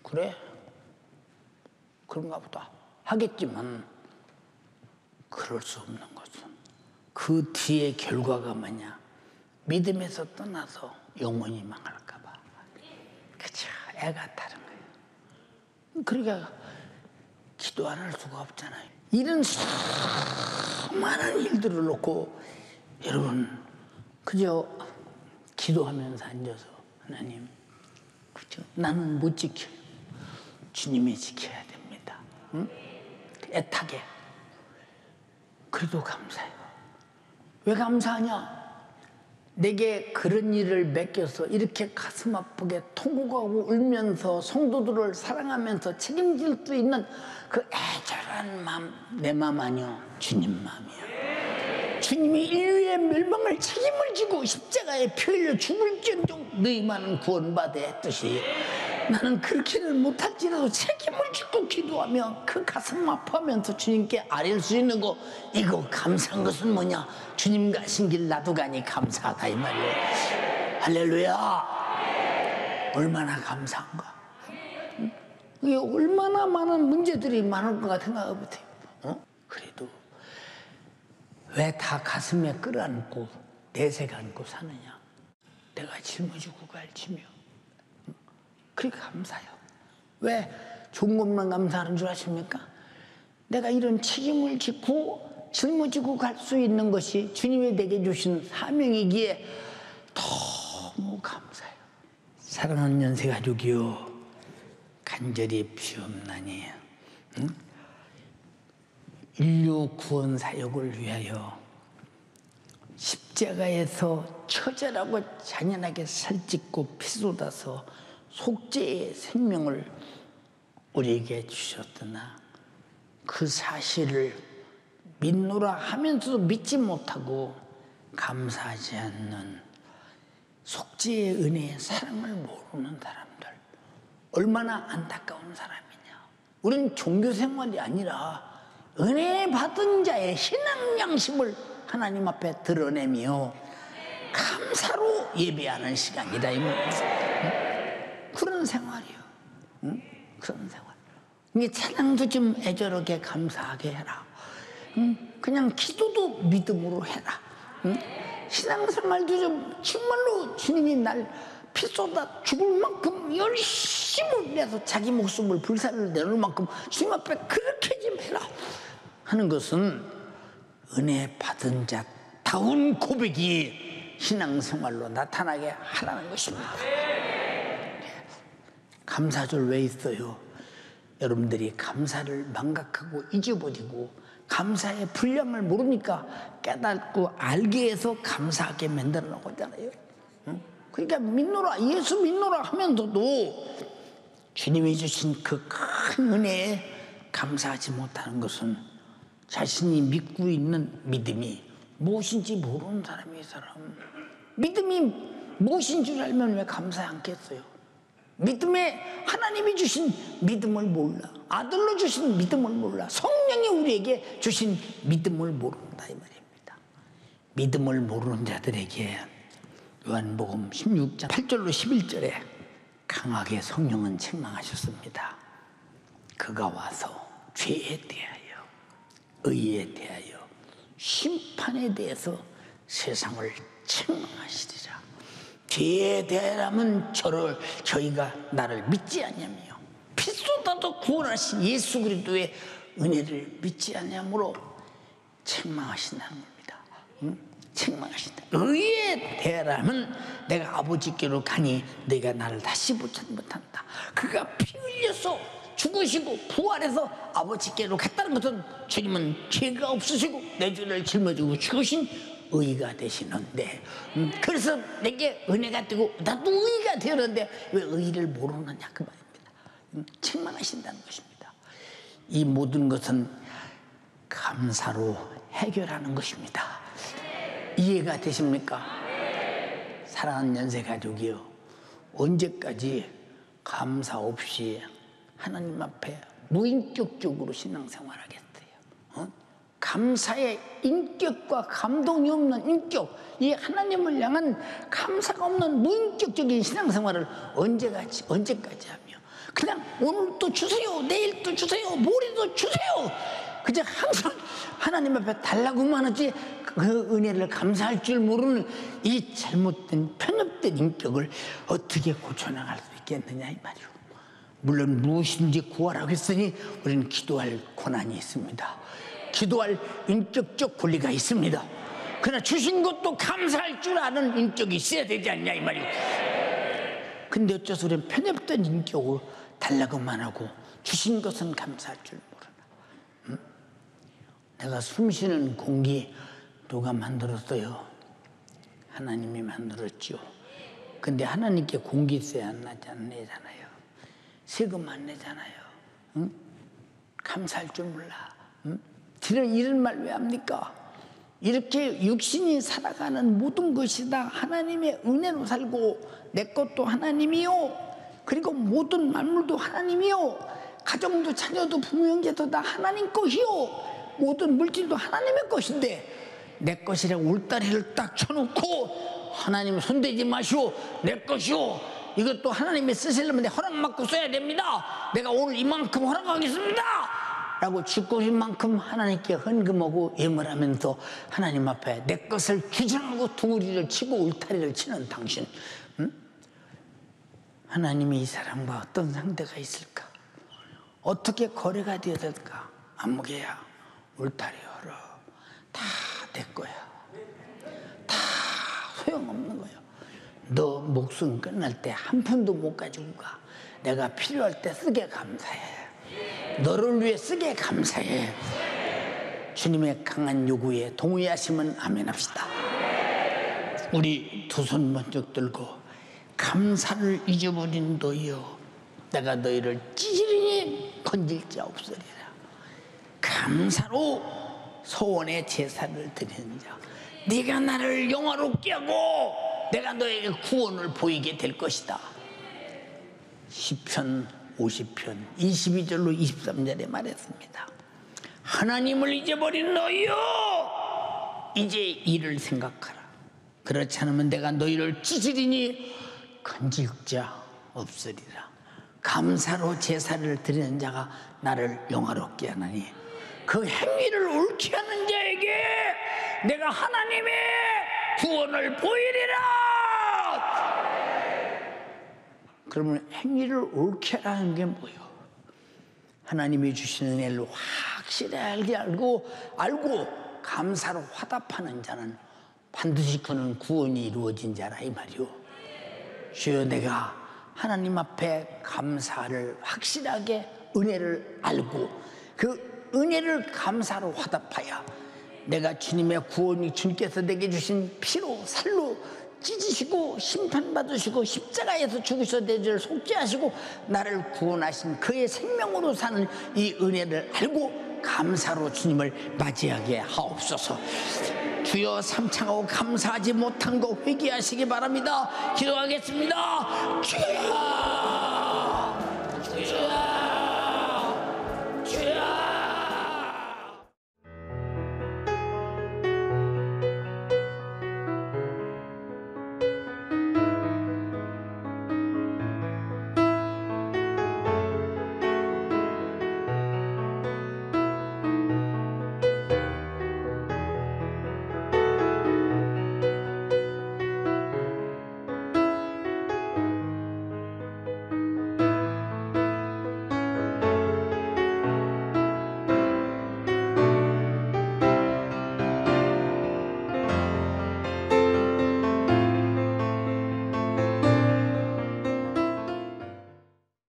그래? 그런가 보다 하겠지만 그럴 수 없는 것은 그 뒤에 결과가 뭐냐? 믿음에서 떠나서 영원히 망할까 봐. 그쵸? 애가 타는 거예요. 그러니까 기도 안 할 수가 없잖아요. 이런 수많은 일들을 놓고 여러분 그저 기도하면서 앉아서 하나님 그죠? 나는 못 지켜요. 주님이 지켜야 됩니다. 응? 애타게. 그래도 감사해요. 왜 감사하냐? 내게 그런 일을 맡겨서 이렇게 가슴 아프게 통곡하고 울면서 성도들을 사랑하면서 책임질 수 있는 그 애절한 마음, 내 마음 아니요, 주님 마음이요. 주님이 인류의 멸망을 책임을 지고 십자가에 피 흘려 죽을지언정 너희만은 구원받아 했듯이 나는 그렇게는 못할지라도 책임을 짓고 기도하며 그 가슴 아파하면서 주님께 아뢰일 수 있는 거, 이거 감사한 것은 뭐냐? 주님 가신 길 나도 가니 감사하다 이 말이에요. 할렐루야. 얼마나 감사한가. 이게 얼마나 많은 문제들이 많을 것 같은 생각이 못해요. 그래도 왜 다 가슴에 끌어안고 내색 안고 사느냐? 내가 짊어지고 갈지며. 그렇게 감사해요. 왜 좋은 것만 감사하는 줄 아십니까? 내가 이런 책임을 짓고 짊어지고 갈 수 있는 것이 주님이 내게 주신 사명이기에 너무 감사해요. 사랑하는 연세가족이요, 간절히 비옵나니 인류 구원 사역을 위하여 십자가에서 처절하고 잔인하게 살찌고 피쏟아서 속죄의 생명을 우리에게 주셨으나 그 사실을 믿노라 하면서도 믿지 못하고 감사하지 않는 속죄의 은혜의 사랑을 모르는 사람들, 얼마나 안타까운 사람이냐. 우린 종교 생활이 아니라 은혜 받은 자의 신앙 양심을 하나님 앞에 드러내며 감사로 예배하는 시간이다 이 말이죠. 그런 생활이요. 응? 그런 생활. 이게 찬양도 좀 애절하게 감사하게 해라. 응? 그냥 기도도 믿음으로 해라. 응? 신앙생활도 좀 정말로 주님이 날 피쏟아 죽을 만큼 열심을 내서 자기 목숨을 불사를 내놓을 만큼 주님 앞에 그렇게 좀 해라 하는 것은 은혜 받은 자다운 고백이 신앙생활로 나타나게 하라는 것입니다. 감사절 왜 있어요? 여러분들이 감사를 망각하고 잊어버리고 감사의 분량을 모르니까 깨닫고 알게 해서 감사하게 만들어 놓았잖아요. 그러니까 믿노라, 예수 믿노라 하면서도 주님이 주신 그 큰 은혜에 감사하지 못하는 것은 자신이 믿고 있는 믿음이 무엇인지 모르는 사람이 이 사람. 믿음이 무엇인 줄 알면 왜 감사하지 않겠어요? 믿음에 하나님이 주신 믿음을 몰라. 아들로 주신 믿음을 몰라. 성령이 우리에게 주신 믿음을 모른다 이 말입니다. 믿음을 모르는 자들에게 요한복음 16장 8절로 11절에 강하게 성령은 책망하셨습니다. 그가 와서 죄에 대하여 의에 대하여 심판에 대해서 세상을 책망하시리라. 죄에 대하여라면 저희가 나를 믿지 않냐며 피 쏟아도 구원하신 예수 그리스도의 은혜를 믿지 않냐므로 책망하신다는 겁니다. 응? 책망하신다. 의에 대하여라면 내가 아버지께로 가니 너희가 나를 다시 보지 못한다. 그가 피 흘려서 죽으시고 부활해서 아버지께로 갔다는 것은 주님은 죄가 없으시고 내 죄를 짊어지고 죽으신 의가 되시는데 그래서 내게 은혜가 되고 나도 의가 되었는데 왜 의를 모르느냐 그 말입니다. 책망하신다는 것입니다. 이 모든 것은 감사로 해결하는 것입니다. 이해가 되십니까? 사랑하는 연세가족이요, 언제까지 감사 없이 하나님 앞에 무인격적으로 신앙생활하겠어요. 감사의 인격과 감동이 없는 인격, 이 하나님을 향한 감사가 없는 무인격적인 신앙생활을 언제까지 하며 그냥 오늘도 주세요, 내일도 주세요, 모레도 주세요, 그저 항상 하나님 앞에 달라고만 하지 그 은혜를 감사할 줄 모르는 이 잘못된 편협된 인격을 어떻게 고쳐나갈 수 있겠느냐 이 말이오. 물론 무엇인지 구하라고 했으니 우리는 기도할 권한이 있습니다. 기도할 인격적 권리가 있습니다. 그러나 주신 것도 감사할 줄 아는 인격이 있어야 되지 않냐 이 말이오. 근데 어째서 우리는 편협된 인격으로 달라고만 하고 주신 것은 감사할 줄 모르나. 내가 숨쉬는 공기 누가 만들었어요? 하나님이 만들었죠. 근데 하나님께 공기세 안 내잖아요. 세금 안 내잖아요. 감사할 줄 몰라. 이런 말 왜 합니까? 이렇게 육신이 살아가는 모든 것이 다 하나님의 은혜로 살고 내 것도 하나님이요, 그리고 모든 만물도 하나님이요, 가정도 자녀도 부모 형제도 다 하나님 것이요, 모든 물질도 하나님의 것인데 내 것이라고 울다리를 딱 쳐놓고 하나님 손대지 마시오, 내 것이오, 이것도 하나님이 쓰시려면 내 허락받고 써야 됩니다, 내가 오늘 이만큼 허락하겠습니다 라고 주권인 만큼 하나님께 헌금하고 예물하면서 하나님 앞에 내 것을 주장하고 둥우리를 치고 울타리를 치는 당신, 하나님이 이 사람과 어떤 상대가 있을까? 어떻게 거래가 되었을까? 안무개야, 울타리 열어. 다 내 거야. 다 소용없는 거야. 너 목숨 끝날 때 한 푼도 못 가지고 가. 내가 필요할 때 쓰게 감사해. 너를 위해 쓰게 감사해. 주님의 강한 요구에 동의하시면 아멘 합시다. 우리 두 손 번쩍 들고 감사를 잊어버린 너희여, 내가 너희를 찌질이 건질 자 없으리라. 감사로 소원의 제사를 드리는 자, 네가 나를 영화롭게 하고 내가 너에게 구원을 보이게 될 것이다. 시편 50편 22절로 23절에 말했습니다. 하나님을 잊어버린 너희여, 이제 이를 생각하라. 그렇지 않으면 내가 너희를 찌질이니 건질 자 없으리라. 감사로 제사를 드리는 자가 나를 영화롭게 하나니 그 행위를 옳게 하는 자에게 내가 하나님의 구원을 보이리라. 그러면 행위를 옳게 하는 게 뭐예요? 하나님이 주시는 은혜를 확실하게 알고 감사로 화답하는 자는 반드시 그는 구원이 이루어진 자라 이 말이요. 주여, 내가 하나님 앞에 감사를 확실하게 은혜를 알고 그 은혜를 감사로 화답하여 내가 주님의 구원이 주님께서 내게 주신 피로 살로 찢으시고 심판받으시고 십자가에서 죽으셔 내 죄를 속죄하시고 나를 구원하신 그의 생명으로 사는 이 은혜를 알고 감사로 주님을 맞이하게 하옵소서. 주여, 삼창하고 감사하지 못한 거 회개하시기 바랍니다. 기도하겠습니다. 주여.